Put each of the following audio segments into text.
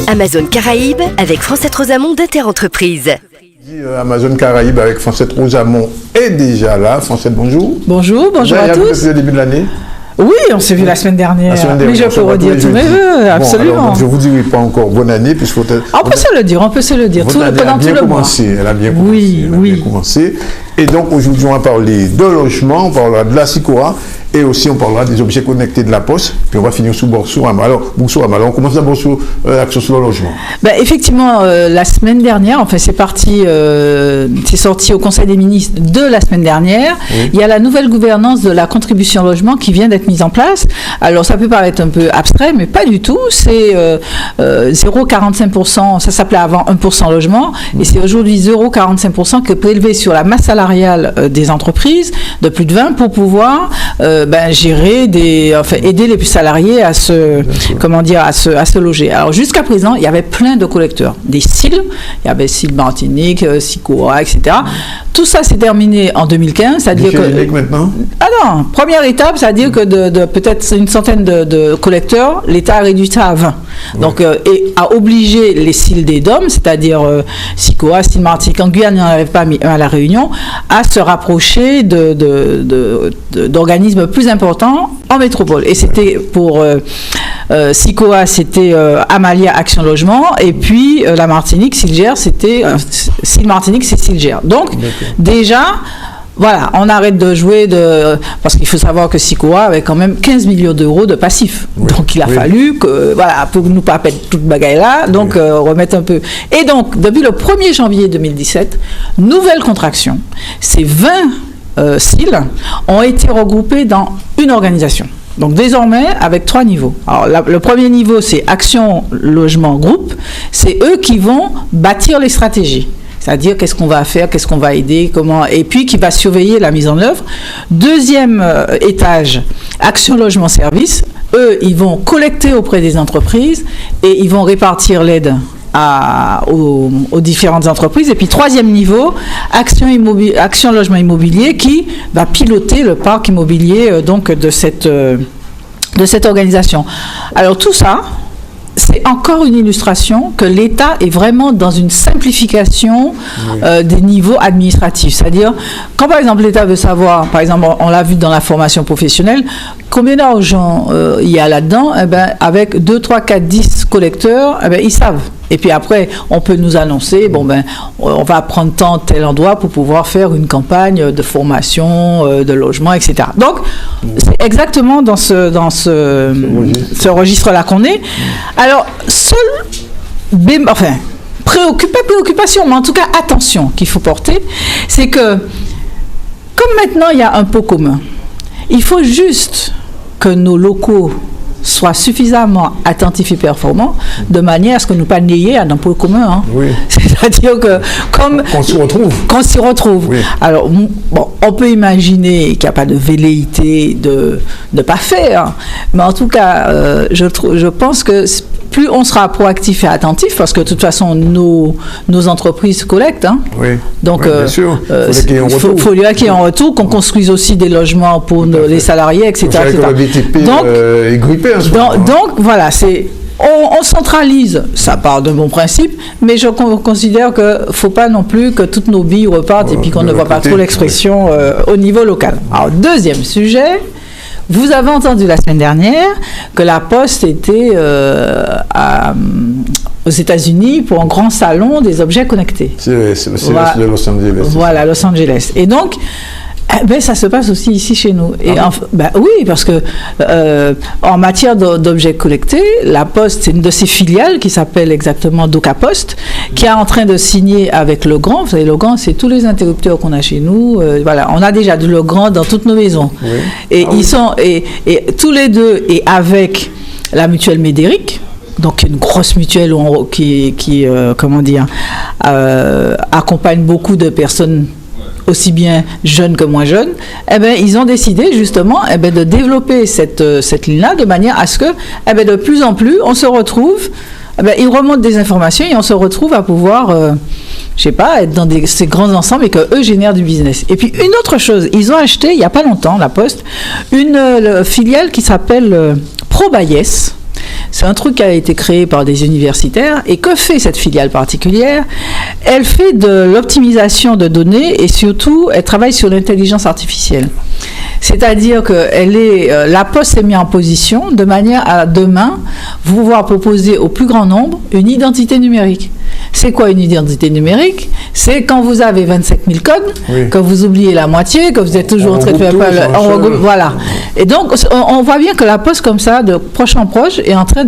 Amazon Caraïbes avec Francette Rosamond d'Interentreprise. Amazon Caraïbes avec Francette Rosamond est déjà là. Francette, bonjour. Bonjour à tous. Depuis le début de l'année. Oui, on s'est vu la semaine dernière. Mais je peux redire tous mes vœux, absolument. Alors, je ne vous dirai pas encore bonne année, puisque on peut se le dire, pendant tout le mois. Elle a bien commencé. Bien commencé. Et donc, aujourd'hui, on va parler de logement, on parlera de la SICOA, et aussi on parlera des objets connectés de la Poste, puis on va finir sous Boursorama. Alors, on commence d'abord sur l'action sur le logement. Effectivement, la semaine dernière, enfin c'est sorti au Conseil des ministres de la semaine dernière, oui. Il y a la nouvelle gouvernance de la contribution logement qui vient d'être mise en place. Alors, ça peut paraître un peu abstrait, mais pas du tout. C'est 0,45%, ça s'appelait avant 1% logement, et c'est aujourd'hui 0,45% que prélevé sur la masse salariale des entreprises de plus de 20 pour pouvoir gérer aider les salariés à se loger. Alors jusqu'à présent, il y avait plein de collecteurs, des CIL, il y avait CIL Martinique, SICOA, etc. Tout ça s'est terminé en 2015, c'est-à-dire que maintenant. Ah non, première étape, c'est-à-dire que de peut-être une centaine de collecteurs, l'État a réduit ça à 20. Oui. Donc et a obligé les CIL des DOM, c'est-à-dire SICOA, CIL Martinique, en Guyane, il n'y en avait pas mis un à la Réunion, à se rapprocher d'organismes plus importants en métropole. Et c'était pour SICOA, c'était Amalia Action Logement, et puis la Martinique, SILGER, c'était SIL Martinique, c'est SILGER. Donc, déjà, voilà, on arrête de jouer parce qu'il faut savoir que SICOA avait quand même 15 millions d'euros de passifs. Oui. Donc, il a fallu que, pour nous pas perdre toute bagaille là, donc remettre un peu. Et donc, depuis le 1er janvier 2017, nouvelle contraction. Ces 20 CIL ont été regroupés dans une organisation. Donc désormais, avec 3 niveaux. Alors le premier niveau, c'est Action Logement Groupe. C'est eux qui vont bâtir les stratégies. C'est-à-dire qu'est-ce qu'on va faire, qu'est-ce qu'on va aider, comment, et puis qui va surveiller la mise en œuvre. Deuxième étage, Action Logement Service. Eux, ils vont collecter auprès des entreprises et ils vont répartir l'aide aux différentes entreprises. Et puis troisième niveau, Action Logement Immobilier qui va piloter le parc immobilier de cette organisation. Alors tout ça, c'est encore une illustration que l'État est vraiment dans une simplification des niveaux administratifs. C'est-à-dire, quand par exemple l'État veut savoir, par exemple on l'a vu dans la formation professionnelle, combien d'argent il y a là-dedans, avec 2, 3, 4, 10 collecteurs, ils savent. Et puis après, on peut nous annoncer, on va prendre tel endroit pour pouvoir faire une campagne de formation, de logement, etc. Donc, c'est exactement dans ce registre-là qu'on est. Alors, préoccupation, mais en tout cas, attention qu'il faut porter, c'est que, comme maintenant il y a un pot commun, il faut juste que nos locaux soient suffisamment attentifs et performants de manière à ce que nous pas nier à un pot commun. Hein. Oui. C'est-à-dire que qu'on s'y retrouve. Oui. Alors on peut imaginer qu'il n'y a pas de velléité de ne pas faire, mais en tout cas, je pense que plus on sera proactif et attentif, parce que de toute façon nos entreprises collectent. Hein. Oui. Donc bien sûr. Faut qu'il y ait un retour, qu'on construise aussi des logements pour les salariés, etc. Donc voilà, on centralise, ça part de bon principe, mais je considère qu'il ne faut pas non plus que toutes nos billes repartent et puis qu'on ne voit pas trop l'expression au niveau local. Alors, deuxième sujet, vous avez entendu la semaine dernière que la Poste était aux États-Unis pour un grand salon des objets connectés. C'est de Los Angeles. Voilà, Los Angeles. Et donc, ça se passe aussi ici chez nous. Et oui, parce que en matière d'objets collectés, la Poste, c'est une de ses filiales qui s'appelle exactement DocaPost, qui est en train de signer avec Legrand. Vous savez, Legrand, c'est tous les interrupteurs qu'on a chez nous. Voilà, on a déjà du Legrand dans toutes nos maisons. Oui. Et ils sont et tous les deux et avec la mutuelle Médéric. Donc une grosse mutuelle qui accompagne beaucoup de personnes aussi bien jeunes que moins jeunes, ils ont décidé justement de développer cette ligne-là de manière à ce que de plus en plus on se retrouve, ils remontent des informations et on se retrouve à pouvoir être dans ces grands ensembles et qu'eux génèrent du business. Et puis une autre chose, ils ont acheté il n'y a pas longtemps, la Poste, une filiale qui s'appelle ProBayes. C'est un truc qui a été créé par des universitaires. Et que fait cette filiale particulière? Elle fait de l'optimisation de données et surtout, elle travaille sur l'intelligence artificielle. C'est-à-dire que la Poste s'est mise en position de manière à demain pouvoir proposer au plus grand nombre une identité numérique. C'est quoi une identité numérique? C'est quand vous avez 25 000 codes, oui, que vous oubliez la moitié, que vous êtes toujours en train de faire voilà. Et donc, on voit bien que la Poste, comme ça, de proche en proche, est en train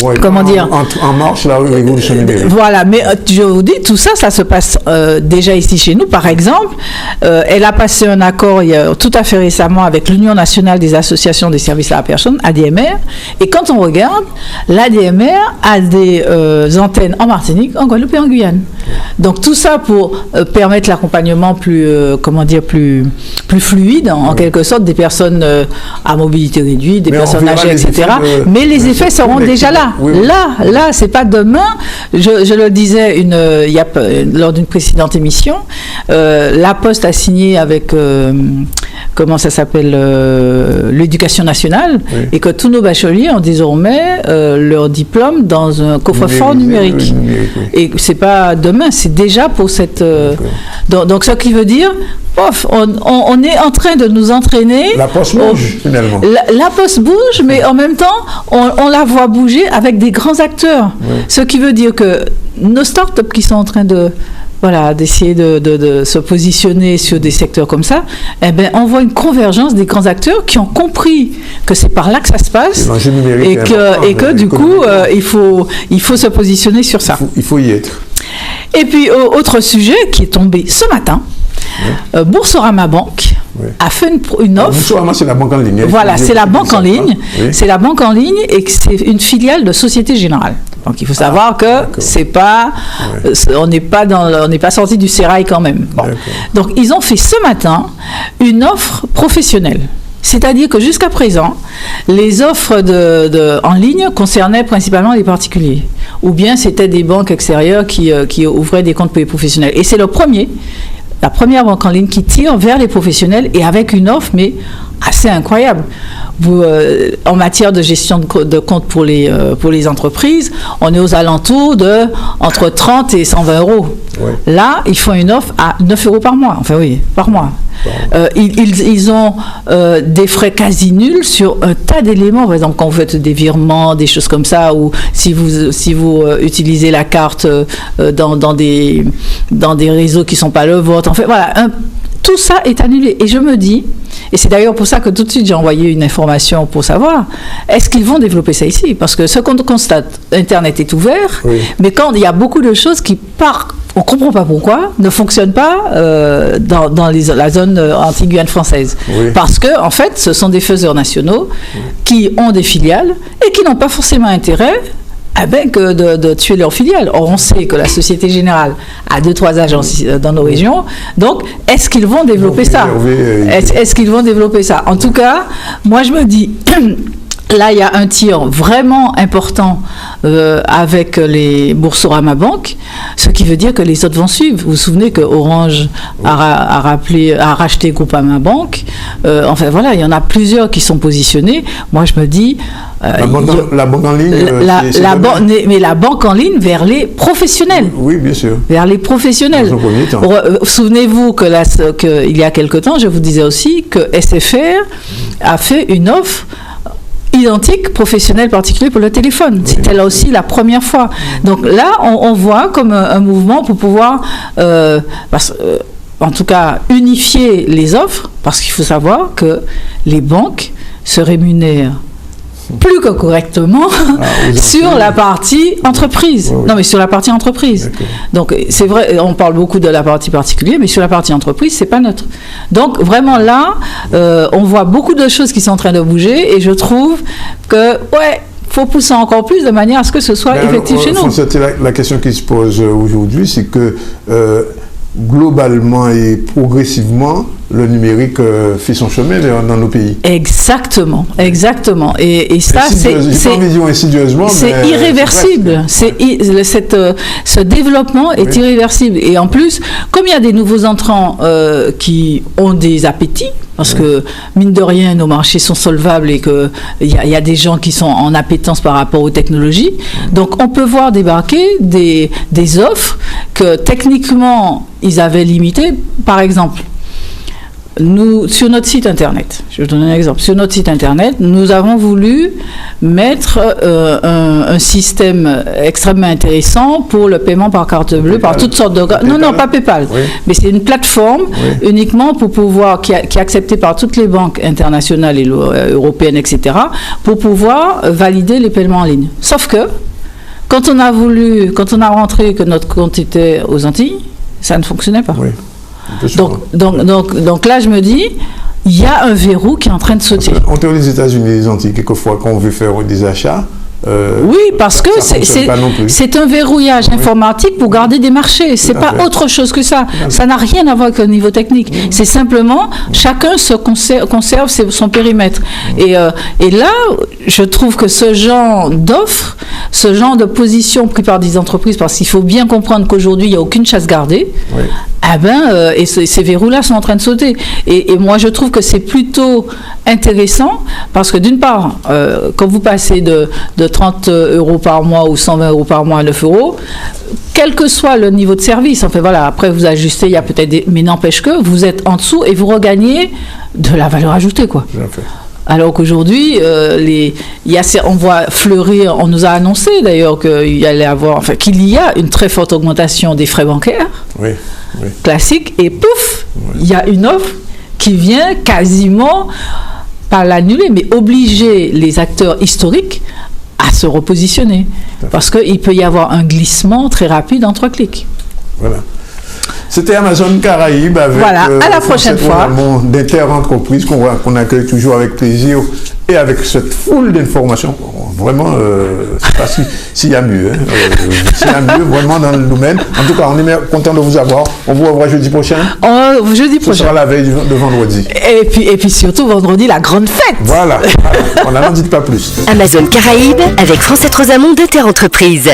ouais, comment dire, en marche la révolution numérique. Voilà, mais je vous dis, tout ça, ça se passe déjà ici chez nous. Par exemple, elle a passé un accord tout à fait récemment avec l'Union nationale des associations des services à la personne, ADMR, et quand on regarde, l'ADMR a des antennes en Martinique, en Guadeloupe et en Guyane. Donc tout ça pour permettre l'accompagnement plus, plus fluide, en quelque sorte, des personnes à mobilité réduite, des personnes âgées, etc. Mais les effets seront déjà là. Oui, oui. Là, c'est pas demain. Je le disais lors d'une précédente émission, la Poste a signé avec comment ça s'appelle, l'éducation nationale, oui, et que tous nos bacheliers ont désormais leur diplôme dans un coffre-fort numérique. Oui. Et c'est pas demain, c'est déjà pour cette. Donc, ce qui veut dire. On est en train de nous entraîner. La Poste bouge, finalement. La Poste bouge, mais en même temps, on la voit bouger avec des grands acteurs. Oui. Ce qui veut dire que nos startups qui sont en train d'essayer de se positionner sur des secteurs comme ça, eh ben, on voit une convergence des grands acteurs qui ont compris que c'est par là que ça se passe et que du coup, il faut se positionner sur ça. Il faut y être. Et puis, autre sujet qui est tombé ce matin, oui, Boursorama Banque, oui, a fait une offre. Boursorama, c'est la banque en ligne. Voilà, c'est la banque en ligne. Oui. C'est la banque en ligne et c'est une filiale de Société Générale. Donc il faut savoir que c'est pas, oui, on n'est pas sorti du sérail quand même. Bon. Donc ils ont fait ce matin une offre professionnelle. C'est-à-dire que jusqu'à présent, les offres en ligne concernaient principalement les particuliers. Ou bien c'était des banques extérieures qui ouvraient des comptes pour les professionnels. Et c'est la première banque en ligne qui tire vers les professionnels et avec une offre, mais assez incroyable. En matière de gestion de compte pour les entreprises, on est aux alentours de entre 30 et 120 euros. Oui. Là, ils font une offre à 9 euros par mois. Enfin oui, par mois. Ils ont des frais quasi nuls sur un tas d'éléments. Par exemple, quand vous faites des virements, des choses comme ça, ou si vous utilisez la carte dans des réseaux qui ne sont pas le vôtre. En fait, voilà, tout ça est annulé. Et je me dis, et c'est d'ailleurs pour ça que tout de suite j'ai envoyé une information pour savoir, est-ce qu'ils vont développer ça ici? Parce que ce qu'on constate, Internet est ouvert, oui, mais quand il y a beaucoup de choses qui partent, on ne comprend pas pourquoi, ne fonctionnent pas dans la zone anti-Guyane française. Oui. Parce que, en fait, ce sont des faiseurs nationaux, oui, qui ont des filiales et qui n'ont pas forcément intérêt que de tuer leurs filiales. Or, on sait que la Société Générale a 2-3 agences dans nos régions. Donc, est-ce qu'ils vont développer ça? Est-ce qu'ils vont développer ça? En tout cas, moi, je me dis... Là, il y a un tir vraiment important avec les Boursorama Banque, ce qui veut dire que les autres vont suivre. Vous vous souvenez que Orange a racheté Groupama Banque. Enfin, voilà, il y en a plusieurs qui sont positionnés. Moi, je me dis... la banque en ligne... mais la banque en ligne vers les professionnels. Oui, bien sûr. Vers les professionnels. Souvenez-vous qu'il y a quelque temps, je vous disais aussi que SFR a fait une offre identique, professionnel particulier pour le téléphone. Oui. C'était là aussi la première fois. Donc là, on voit comme un mouvement pour pouvoir, en tout cas, unifier les offres, parce qu'il faut savoir que les banques se rémunèrent plus que correctement sur la partie entreprise. Oui, oui. Non, mais sur la partie entreprise. Donc, c'est vrai, on parle beaucoup de la partie particulière, mais sur la partie entreprise, c'est pas neutre. Donc, vraiment là, on voit beaucoup de choses qui sont en train de bouger et je trouve que, faut pousser encore plus de manière à ce que ce soit effectif chez nous. C'était la question qui se pose aujourd'hui, c'est que globalement et progressivement, le numérique fait son chemin dans nos pays. Exactement. Et ça, c'est irréversible. Ce développement est irréversible. Et en plus, comme il y a des nouveaux entrants qui ont des appétits, parce que, mine de rien, nos marchés sont solvables et qu'il y a des gens qui sont en appétence par rapport aux technologies. Donc, on peut voir débarquer des offres que, techniquement, ils avaient limitées. Par exemple, nous, sur notre site internet, je vais vous donner un exemple. Sur notre site internet, nous avons voulu mettre un système extrêmement intéressant pour le paiement par carte bleue, par toutes sortes de... Non, pas PayPal. Oui. Mais c'est une plateforme uniquement pour pouvoir, qui est acceptée par toutes les banques internationales et européennes, etc., pour pouvoir valider les paiements en ligne. Sauf que, quand on a rentré que notre compte était aux Antilles, ça ne fonctionnait pas. Oui. Donc là, je me dis, il y a un verrou qui est en train de sauter. On est aux États-Unis, les Antilles, quelquefois, quand on veut faire des achats. Oui, parce que c'est un verrouillage informatique pour garder des marchés. C'est pas autre chose que ça. Ça n'a rien à voir avec le niveau technique. C'est simplement chacun se conserve son périmètre. Et là, je trouve que ce genre d'offre, ce genre de position pris par des entreprises, parce qu'il faut bien comprendre qu'aujourd'hui, il n'y a aucune chasse gardée. Oui. Et ces verrous-là sont en train de sauter. Et moi, je trouve que c'est plutôt intéressant parce que d'une part, quand vous passez de 30 € par mois ou 120 € par mois à 9 €, quel que soit le niveau de service, enfin voilà, après vous ajustez, il y a peut-être mais n'empêche que vous êtes en dessous et vous regagnez de la valeur ajoutée, quoi. Alors qu'aujourd'hui, on voit fleurir, on nous a annoncé d'ailleurs qu'il y a une très forte augmentation des frais bancaires classiques, et pouf, il y a une offre qui vient quasiment, pas l'annuler, mais obliger les acteurs historiques à se repositionner. Parce qu'il peut y avoir un glissement très rapide en 3 clics. Voilà. C'était Amazon Caraïbes avec à la prochaine fois d'inter-entreprises qu'on accueille toujours avec plaisir et avec cette foule d'informations. Vraiment, je ne sais pas s'il y a mieux. S'il y a mieux, vraiment dans le domaine. En tout cas, on est content de vous avoir. On vous revoit jeudi prochain. Jeudi prochain. Ce sera la veille de vendredi. Et puis surtout, vendredi, la grande fête. Voilà. On n'en dit pas plus. Amazon Caraïbes avec Francette Rosamond d'Inter-Entreprises.